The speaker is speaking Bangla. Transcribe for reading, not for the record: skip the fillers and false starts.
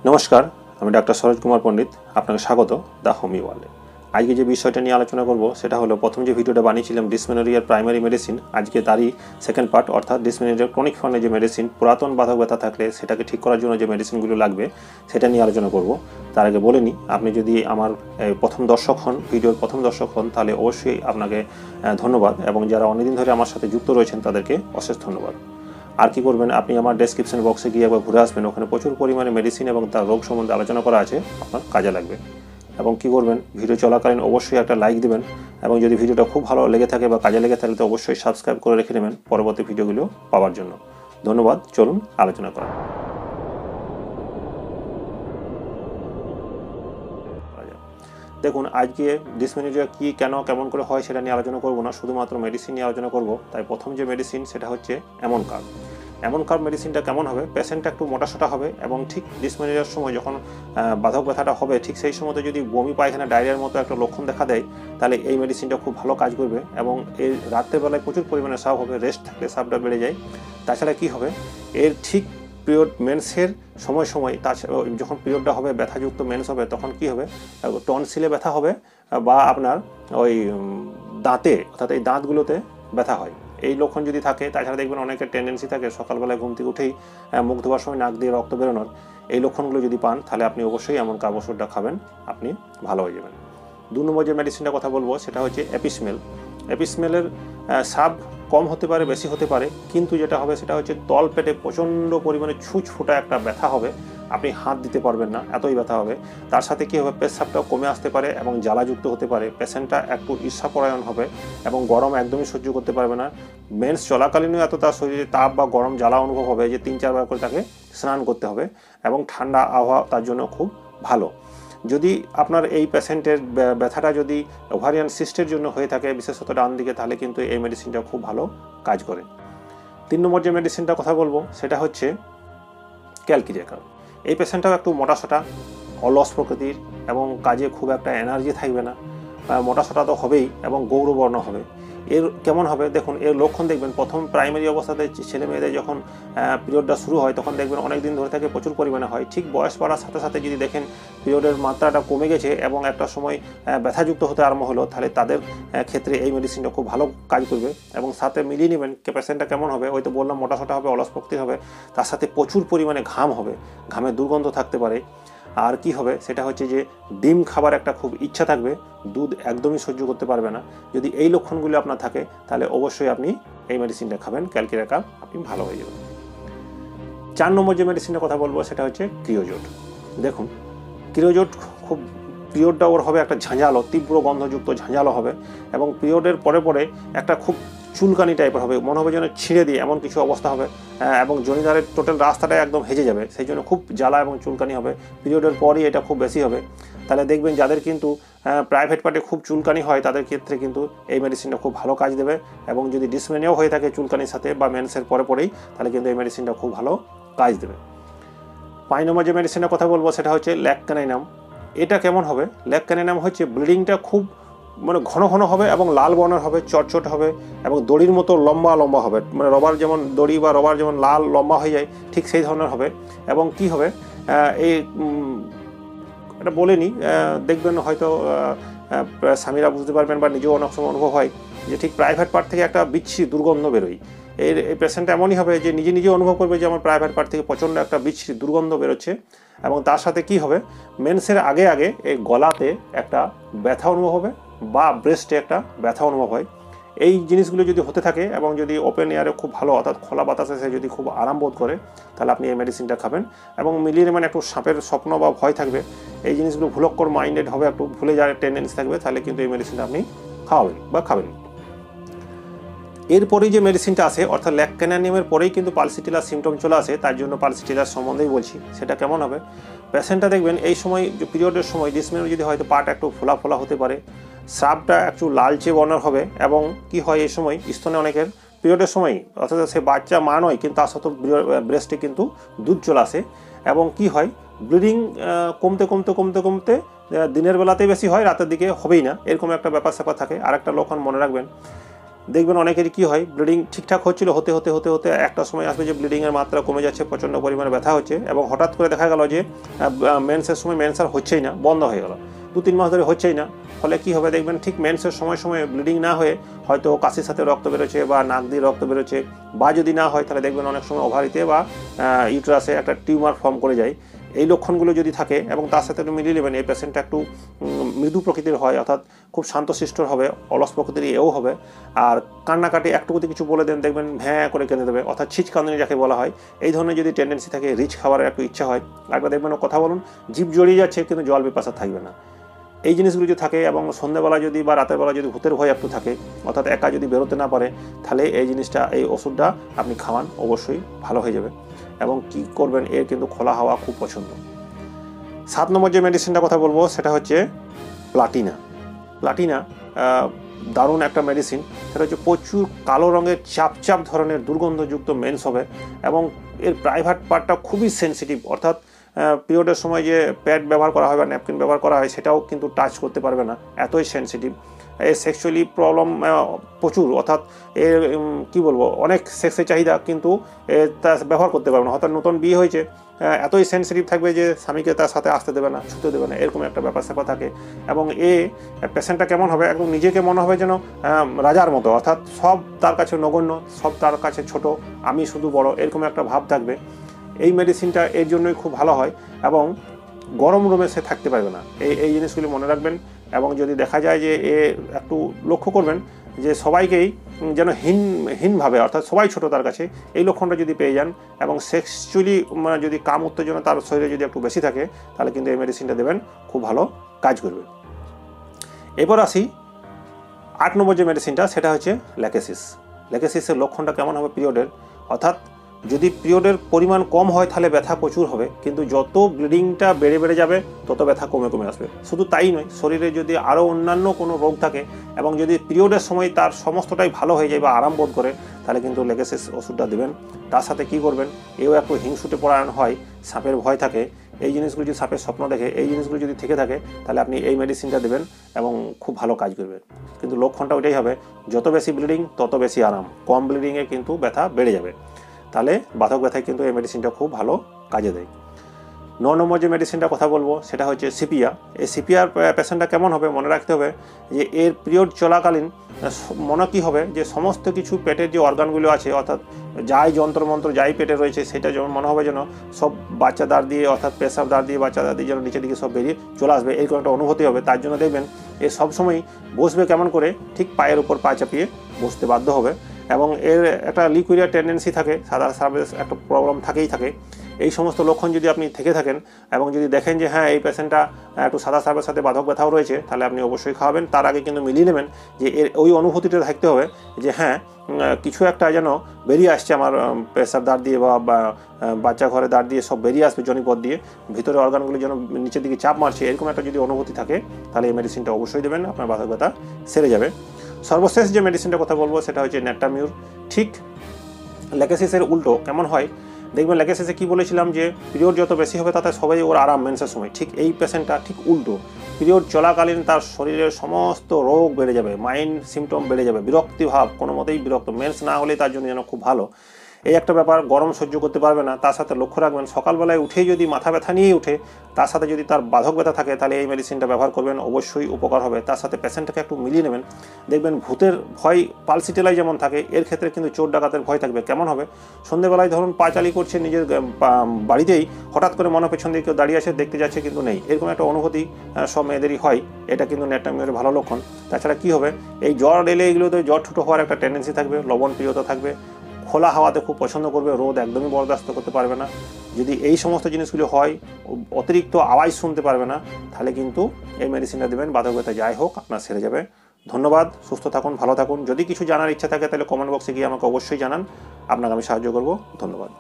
নমস্কার, আমি ডাক্তার soroj কুমার পণ্ডিত। আপনাকে স্বাগত দ্য হোমিও ওয়ার্ল্ডে। আজকে যে বিষয়টা নিয়ে আলোচনা করব সেটা হলো প্রথম যে ভিডিওটা বানিয়েছিলাম ডিসমেনোরিয়ার প্রাইমারি মেডিসিন, আজকে তারই সেকেন্ড পার্ট, অর্থাৎ ডিসমেনোরিয়ার ক্রনিক ফর্মে যে মেডিসিন, পুরাতন বাধক ব্যথা থাকলে সেটাকে ঠিক করার জন্য যে মেডিসিনগুলো লাগবে সেটা নিয়ে আলোচনা করব। তার আগে বলে নিই, আপনি যদি আমার প্রথম দর্শক হন, ভিডিওর প্রথম দর্শক হন, তাহলে অবশ্যই আপনাকে ধন্যবাদ, এবং যারা অনেকদিন ধরে আমার সাথে যুক্ত রয়েছেন তাদেরকে অশেষ ধন্যবাদ। আর কি করবেন, আপনি আমার ডেসক্রিপশন বক্সে গিয়ে একবার ঘুরে আসবেন, ওখানে প্রচুর পরিমাণে মেডিসিন এবং তার রোগ সম্বন্ধে আলোচনা করা আছে, আপনার কাজে লাগবে। এবং কি করবেন, ভিডিও চলাকালীন অবশ্যই একটা লাইক দেবেন, এবং যদি ভিডিওটা খুব ভালো লেগে থাকে বা কাজে লেগে থাকে তো অবশ্যই সাবস্ক্রাইব করে রেখে নেবেন পরবর্তী ভিডিওগুলো পাওয়ার জন্য। ধন্যবাদ। চলুন আলোচনা করা। দেখুন, আজকে ডিসমেনোরিয়া কি, কেন, কেমন করে হয় সেটা নিয়ে আলোচনা করব না, শুধুমাত্র মেডিসিন নিয়ে আলোচনা করব। তাই প্রথম যে মেডিসিন সেটা হচ্ছে এমন কার্ব মেডিসিনটা কেমন হবে, পেশেন্টটা একটু মোটাসোটা হবে, এবং ঠিক ডিসমেনোরিয়ার সময় যখন বাধক ব্যথাটা হবে ঠিক সেই সময়তে যদি বমি পায়খানা ডায়রিয়ার মতো একটা লক্ষণ দেখা দেয়, তাহলে এই মেডিসিনটা খুব ভালো কাজ করবে। এবং এই রাত্রেবেলায় প্রচুর পরিমাণে সাপ হবে, রেস্ট থাকলে সাপটা বেড়ে যায়। তাছাড়া কি হবে, এর ঠিক পিরিয়ড মেন্সের সময় তাছাড়া যখন পিরিয়ডটা হবে, ব্যথাযুক্ত মেন্স হবে, তখন কি হবে, টনসিলে ব্যথা হবে, বা আপনার ওই দাঁতে, অর্থাৎ এই দাঁতগুলোতে ব্যথা হয়। এই লক্ষণ যদি থাকে, তাছাড়া দেখবেন অনেকের টেন্ডেন্সি থাকে সকালবেলায় ঘুম থেকে উঠেই মুখ ধোয়ার সময় নাক দিয়ে রক্ত বেরোনোর, এই লক্ষণগুলো যদি পান তাহলে আপনি অবশ্যই এমন কার্ব ওষুধটা খাবেন, আপনি ভালো হয়ে যাবেন। 2 নম্বর যে মেডিসিনটা কথা বলবো সেটা হচ্ছে এপিসমেলের সাব কম হতে পারে, বেশি হতে পারে, কিন্তু যেটা হবে সেটা হচ্ছে তল পেটে প্রচণ্ড পরিমাণে ছুঁচফোঁটা একটা ব্যথা হবে, আপনি হাত দিতে পারবেন না, এতই ব্যথা হবে। তার সাথে কী হবে, পেশাবটাও কমে আসতে পারে এবং জ্বালাযুক্ত হতে পারে, পেশেন্টটা একটু ঈর্ষাপরায়ণ হবে এবং গরম একদমই সহ্য করতে পারবে না। মেন্স চলাকালীনও এত তার শরীরে তাপ বা গরম জ্বালা অনুভব হবে যে 3-4 বার করে তাকে স্নান করতে হবে, এবং ঠান্ডা আবহাওয়া তার জন্য খুব ভালো। যদি আপনার এই পেশেন্টের ব্যথাটা যদি ওভারিয়ান সিস্টের জন্য হয়ে থাকে, বিশেষত ডান দিকে, তাহলে কিন্তু এই মেডিসিনটা খুব ভালো কাজ করে। 3 নম্বর যে মেডিসিনটা কথা বলবো সেটা হচ্ছে ক্যালকিরিয়াকার। এই পেশেন্টটাও একটু মোটাসোটা, অলস প্রকৃতির, এবং কাজে খুব একটা এনার্জি থাকবে না, মোটাসোটা তো হবেই, এবং গৌরবর্ণ হবে। এর কেমন হবে দেখুন, এর লক্ষণ দেখবেন প্রথম প্রাইমারি অবস্থাতে ছেলে মেয়েদের যখন পিরিয়ডটা শুরু হয় তখন দেখবেন অনেক দিন ধরে থাকে, প্রচুর পরিমাণে হয়। ঠিক বয়স বাড়ার সাথে সাথে যদি দেখেন পিরিয়ডের মাত্রাটা কমে গেছে এবং একটা সময় ব্যথাযুক্ত হতে আরম্ভ হলো, তাহলে তাদের ক্ষেত্রে এই মেডিসিনটা খুব ভালো কাজ করবে। এবং সাথে মিলিয়ে নেবেন পেশেন্টটা কেমন হবে, হয়তো বললাম মোটাসোটা হবে, অলস প্রকৃতির হবে, তার সাথে প্রচুর পরিমাণে ঘাম হবে, ঘামের দুর্গন্ধ থাকতে পারে। আর কি হবে সেটা হচ্ছে যে ডিম খাবার একটা খুব ইচ্ছা থাকবে, দুধ একদমই সহ্য করতে পারবে না। যদি এই লক্ষণগুলো আপনার থাকে তাহলে অবশ্যই আপনি এই মেডিসিনটা খাবেন, ক্যালকিরিয়াকার, আপনি ভালো হয়ে যাবেন। 4 নম্বর যে মেডিসিনের কথা বলবো সেটা হচ্ছে ক্রিওজোট। দেখুন, ক্রিওজোট খুব পিরিয়ডটা ওর হবে একটা ঝাঁঝালো, তীব্র গন্ধযুক্ত ঝাঁঝালো হবে, এবং পিরিয়ডের পরে একটা খুব চুলকানি টাইপের হবে, মনে হবে যেন ছিঁড়ে দিয়ে এমন কিছু অবস্থা হবে, এবং জনিদারের টোটাল রাস্তাটা একদম হেজে যাবে, সেই জন্য খুব জ্বালা এবং চুলকানি হবে। পিরিয়ডের পরই এটা খুব বেশি হবে। তাহলে দেখবেন যাদের কিন্তু প্রাইভেট পার্টে খুব চুলকানি হয় তাদের ক্ষেত্রে কিন্তু এই মেডিসিনটা খুব ভালো কাজ দেবে, এবং যদি ডিসমেনিয়াও হয়ে থাকে চুলকানির সাথে বা মেন্সের পরেই, তাহলে কিন্তু এই মেডিসিনটা খুব ভালো কাজ দেবে। 5 নম্বর যে মেডিসিনের কথা বলবো সেটা হচ্ছে ল্যাকক্যানাইনাম। এটা কেমন হবে, ল্যাকক্যানাইনাম হচ্ছে ব্লিডিংটা খুব মানে ঘন হবে এবং লাল বর্ণের হবে, চটচট হবে, এবং দড়ির মতো লম্বা হবে, মানে রবার যেমন দড়ি বা রবার যেমন লাল লম্বা হয়ে যায় ঠিক সেই ধরনের হবে। এবং কি হবে, এই এটা বলেনি, দেখবেন হয়তো স্বামীরা বুঝতে পারবেন বা নিজেও অনেক সময় অনুভব হয় যে ঠিক প্রাইভেট পার্ট থেকে একটা বিচ্ছিরি দুর্গন্ধ বেরোয়। এই পেশেন্টটা এমনই হবে যে নিজে অনুভব করবে যে আমার প্রাইভেট পার্ট থেকে প্রচণ্ড একটা বিচ্ছিরি দুর্গন্ধ বেরোচ্ছে। এবং তার সাথে কি হবে, মেন্সের আগে এই গলাতে একটা ব্যথা অনুভব হবে বা ব্রেস্টে একটা ব্যথা অনুভব হয়। এই জিনিসগুলো যদি হতে থাকে এবং যদি ওপেন এয়ারে খুব ভালো, অর্থাৎ খোলা বাতাসে সে যদি খুব আরাম বোধ করে, তাহলে আপনি এই মেডিসিনটা খাবেন। এবং মিলিয়ে নেবেন, একটু সাপের স্বপ্ন বা ভয় থাকবে, এই জিনিসগুলো ভুলক্কর মাইন্ডেড হবে, একটু ভুলে যাওয়ার টেন্ডেন্সি থাকবে, তাহলে কিন্তু এই মেডিসিনটা আপনি খাবেন। এরপরেই যে মেডিসিনটা আসে, অর্থাৎ ল্যাকক্যানাইনামের পরেই কিন্তু পালসিটিলার সিমটম চলে আসে, তার জন্য পালসিটিলার সম্বন্ধেই বলছি। সেটা কেমন হবে, পেশেন্টটা দেখবেন এই সময় যে পিরিয়ডের সময় ডিসমেনোরিয়া যদি হয়তো পাটা একটু ফোলা হতে পারে, স্রাবটা একটু লালচে বর্ণের হবে, এবং কি হয় এই সময় স্তনে অনেকের পিরিয়ডের সময়, অর্থাৎ সে বাচ্চা মা নয় কিন্তু তার সাথে ব্রেস্টে কিন্তু দুধ চলে আসে, এবং কি হয় ব্লিডিং কমতে দিনের বেলাতেই বেশি হয়, রাতের দিকে হবেই না, এরকম একটা ব্যাপার স্যাপার থাকে। আর একটা লক্ষণ মনে রাখবেন, দেখবেন অনেকেরই কী হয়, ব্লিডিং ঠিকঠাক হচ্ছিল, হতে হতে হতে হতে একটা সময় আসবে যে ব্লিডিংয়ের মাত্রা কমে যাচ্ছে, প্রচণ্ড পরিমাণে ব্যথা হচ্ছে, এবং হঠাৎ করে দেখা গেল যে মেন্সের সময় মেন্স আর হচ্ছেই না, বন্ধ হয়ে গেল, 2-3 মাস ধরে হচ্ছেই না। ফলে কী হবে দেখবেন, ঠিক মেন্সের সময় সময়ে ব্লিডিং না হয়ে হয়তো কাশির সাথে রক্ত বেরোচ্ছে বা নাক দিয়ে রক্ত বেরোচ্ছে, বা যদি না হয় তাহলে দেখবেন অনেক সময় ওভারিতে বা ইউটেরাসে একটা টিউমার ফর্ম করে যায়। এই লক্ষণগুলো যদি থাকে এবং তার সাথে একটু মিলিয়ে নেবেন, এই পেশেন্টটা একটু মৃদু প্রকৃতির হয়, অর্থাৎ খুব শান্তশিষ্টর হবে, অলস প্রকৃতির এও হবে, আর কান্নাকাটি একটুকুতে কিছু বলে দেন দেখবেন ভ্যাঁ করে কেঁদে দেবে, অর্থাৎ ছিচকান্দনি যাকে বলা হয়। এই ধরনের যদি টেন্ডেন্সি থাকে, রিচ খাবারের একটু ইচ্ছা হয়, একবার দেখবেন ও কথা বলুন, জিভ জড়িয়ে যাচ্ছে কিন্তু জল পিপাসা থাকবে না। এই জিনিসগুলো যদি থাকে এবং সন্ধ্যেবেলা যদি বা রাতের বেলা যদি ভূতের ভয় একটু থাকে, অর্থাৎ একা যদি বেরোতে না পারে, তাহলে এই জিনিসটা, এই ওষুধটা আপনি খাওয়ান, অবশ্যই ভালো হয়ে যাবে। এবং কি করবেন, এর কিন্তু খোলা হাওয়া খুব পছন্দ। 7 নম্বর যে মেডিসিনটা কথা বলবো সেটা হচ্ছে প্লাটিনা। প্লাটিনা দারুণ একটা মেডিসিন। সেটা হচ্ছে প্রচুর কালো রঙের চাপ ধরনের দুর্গন্ধযুক্ত মেন্স হবে, এবং এর প্রাইভেট পার্টটা খুবই সেন্সিটিভ, অর্থাৎ পিরিয়ডের সময় যে প্যাড ব্যবহার করা হয় বা ন্যাপকিন ব্যবহার করা হয় সেটাও কিন্তু টাচ করতে পারবে না, এতই সেন্সিটিভ। এর সেক্সুয়ালি প্রবলেম প্রচুর, অর্থাৎ এর কী বলবো, অনেক সেক্সের চাহিদা, কিন্তু তা ব্যবহার করতে পারবে না। হয়তো নতুন বিয়ে হয়েছে, এতই সেন্সিটিভ থাকবে যে স্বামীকে তার সাথে আসতে দেবে না, ছুতে দেবে না, এরকম একটা ব্যাপার স্যাপার থাকে। এবং পেশেন্টটা কেমন হবে, একদম নিজেকে মনে হবে যেন রাজার মতো, অর্থাৎ সব তার কাছে নগণ্য, সব তার কাছে ছোট, আমি শুধু বড়, এরকম একটা ভাব থাকবে। এই মেডিসিনটা এর জন্যই খুব ভালো হয়, এবং গরম রুমে সে থাকতে পারবে না। এই জিনিসগুলি মনে রাখবেন। এবং যদি দেখা যায় যে একটু লক্ষ্য করবেন যে সবাইকেই যেন হীনভাবে, অর্থাৎ সবাই ছোট তার কাছে, এই লক্ষণটা যদি পেয়ে যান, এবং সেক্সুয়ালি যদি কাম উত্তেজনা তার শরীরে যদি একটু বেশি থাকে, তাহলে কিন্তু এই মেডিসিনটা দেবেন, খুব ভালো কাজ করবে। এবার আসি 8 নম্বর যে মেডিসিনটা, সেটা হচ্ছে ল্যাকেসিস। ল্যাকেসিসের লক্ষণটা কেমন হবে পিরিয়ডের, অর্থাৎ যদি পিরিয়ডের পরিমাণ কম হয় তাহলে ব্যথা প্রচুর হবে, কিন্তু যত ব্লিডিংটা বেড়ে যাবে তত ব্যথা কমে আসবে। শুধু তাই নয়, শরীরে যদি আরও অন্যান্য কোনো রোগ থাকে এবং যদি পিরিয়ডের সময় তার সমস্তটাই ভালো হয়ে যায় বা আরাম বোধ করে, তাহলে কিন্তু ল্যাকেসিস ওষুধটা দেবেন। তার সাথে কি করবেন, এও একটু হিংসুটে পরায়ণ হয়, সাপের ভয় থাকে, এই জিনিসগুলো যদি সাপের স্বপ্ন দেখে, এই জিনিসগুলো যদি থেকে থাকে, তাহলে আপনি এই মেডিসিনটা দেবেন এবং খুব ভালো কাজ করবে। কিন্তু লক্ষণটা ওইটাই হবে, যত বেশি ব্লিডিং তত বেশি আরাম, কম ব্লিডিংয়ে কিন্তু ব্যথা বেড়ে যাবে। তাহলে বাতক ব্যথায় কিন্তু এই মেডিসিনটা খুব ভালো কাজে দেয়। 9 নম্বর যে মেডিসিনটা কথা বলবো সেটা হচ্ছে সিপিয়া। এই সিপিয়ার পেশেন্টটা কেমন হবে, মনে রাখতে হবে যে এর পিরিয়ড চলাকালীন মনে কী হবে যে সমস্ত কিছু পেটের যে অর্গানগুলো আছে, অর্থাৎ যাই যন্ত্রমন্ত্র যাই পেটে রয়েছে, সেটা যেমন মনে হবে যেন সব বাচ্চা দাঁড় দিয়ে, অর্থাৎ পেশাব দাঁড় দিয়ে, বাচ্চা দাঁড় দিয়ে যেন নিচের দিকে সব বেরিয়ে চলে আসবে, এরকম একটা অনুভূতি হবে। তার জন্য দেখবেন এ সবসময় বসবে কেমন করে, ঠিক পায়ের উপর পা চাপিয়ে বসতে বাধ্য হবে, এবং এর একটা লিকুইডিয়া টেন্ডেন্সি থাকে, সাদা সার্ভিস একটা প্রবলেম থাকেই থাকে। এই সমস্ত লক্ষণ যদি আপনি থেকে থাকেন এবং যদি দেখেন যে হ্যাঁ এই পেশেন্টটা একটু সাদা সার্ভের সাথে বাধক ব্যথাও রয়েছে, তাহলে আপনি অবশ্যই খাওয়াবেন। তার আগে কিন্তু মিলিয়ে নেবেন যে এর ওই অনুভূতিটা থাকতে হবে যে হ্যাঁ কিছু একটা যেন বেরিয়ে আসছে আমার পেশাব দাঁড় দিয়ে বা বাচ্চা ঘরে দাঁড় দিয়ে সব বেরিয়ে আসবে জনিপথ দিয়ে, ভিতরে অর্গানগুলো যেন নিচের দিকে চাপ মারছে, এরকম একটা যদি অনুভূতি থাকে, তাহলে এই মেডিসিনটা অবশ্যই দেবেন, আপনার বাধক ব্যথা সেরে যাবে। সর্বশেষ যে মেডিসিনটা কথা বলবো সেটা হচ্ছে ন্যাট্টামিউর। ঠিক ল্যাকেসিসের উল্টো কেমন হয় দেখবেন, ল্যাকেসিসে কি বলেছিলাম যে পিরিয়ড যত বেশি হবে তাতে সবাই ওর আরাম মেন্সের সময়, ঠিক এই পেশেন্টটা ঠিক উল্টো, পিরিয়ড চলাকালীন তার শরীরের সমস্ত রোগ বেড়ে যাবে, মাইন্ড সিমটম বেড়ে যাবে, বিরক্তিভাব, কোনো মতেই বিরক্ত, মেন্স না হলেই তার জন্য যেন খুব ভালো, এই একটা ব্যাপার। গরম সহ্য করতে পারবে না। তার সাথে লক্ষ্য রাখবেন সকালবেলায় উঠেই যদি মাথা ব্যথা নিয়েই উঠে, তার সাথে যদি তার বাধক ব্যথা থাকে, তাহলে এই মেডিসিনটা ব্যবহার করবেন, অবশ্যই উপকার হবে। তার সাথে পেশেন্টটাকে একটু মিলিয়ে নেবেন, দেখবেন ভূতের ভয় পালসিটেলাই যেমন থাকে, এর ক্ষেত্রে কিন্তু চোর ডাকাতের ভয় থাকবে। কেমন হবে, সন্ধ্যেবেলায় ধরুন পাঁচালি করছে নিজের বাড়িতেই, হঠাৎ করে মনে পেছন দিয়ে কেউ দাঁড়িয়ে আসে, দেখতে যাচ্ছে কিন্তু নেই, এরকম একটা অনুভূতি সব মেয়েদেরই হয়। এটা কিন্তু ন্যাট্টামিউরের ভালো লক্ষণ। তাছাড়া কি হবে, এই জ্বর এলে এগুলোতে জ্বর ঠুটো হওয়ার একটা টেন্ডেন্সি থাকবে, লবণ প্রিয়তা থাকবে, খোলা হাওয়াতে খুব পছন্দ করবে, রোদ একদমই বরদাস্ত করতে পারবে না। যদি এই সমস্ত জিনিসগুলো হয়, অতিরিক্ত আওয়াজ শুনতে পারবে না, তাহলে কিন্তু এই মেডিসিনটা দেবেন, বাধক ব্যথা যাই হোক আপনার সেরে যাবে। ধন্যবাদ, সুস্থ থাকুন, ভালো থাকুন। যদি কিছু জানার ইচ্ছা থাকে তাহলে কমেন্ট বক্সে গিয়ে আমাকে অবশ্যই জানান, আপনাকে আমি সাহায্য করব। ধন্যবাদ।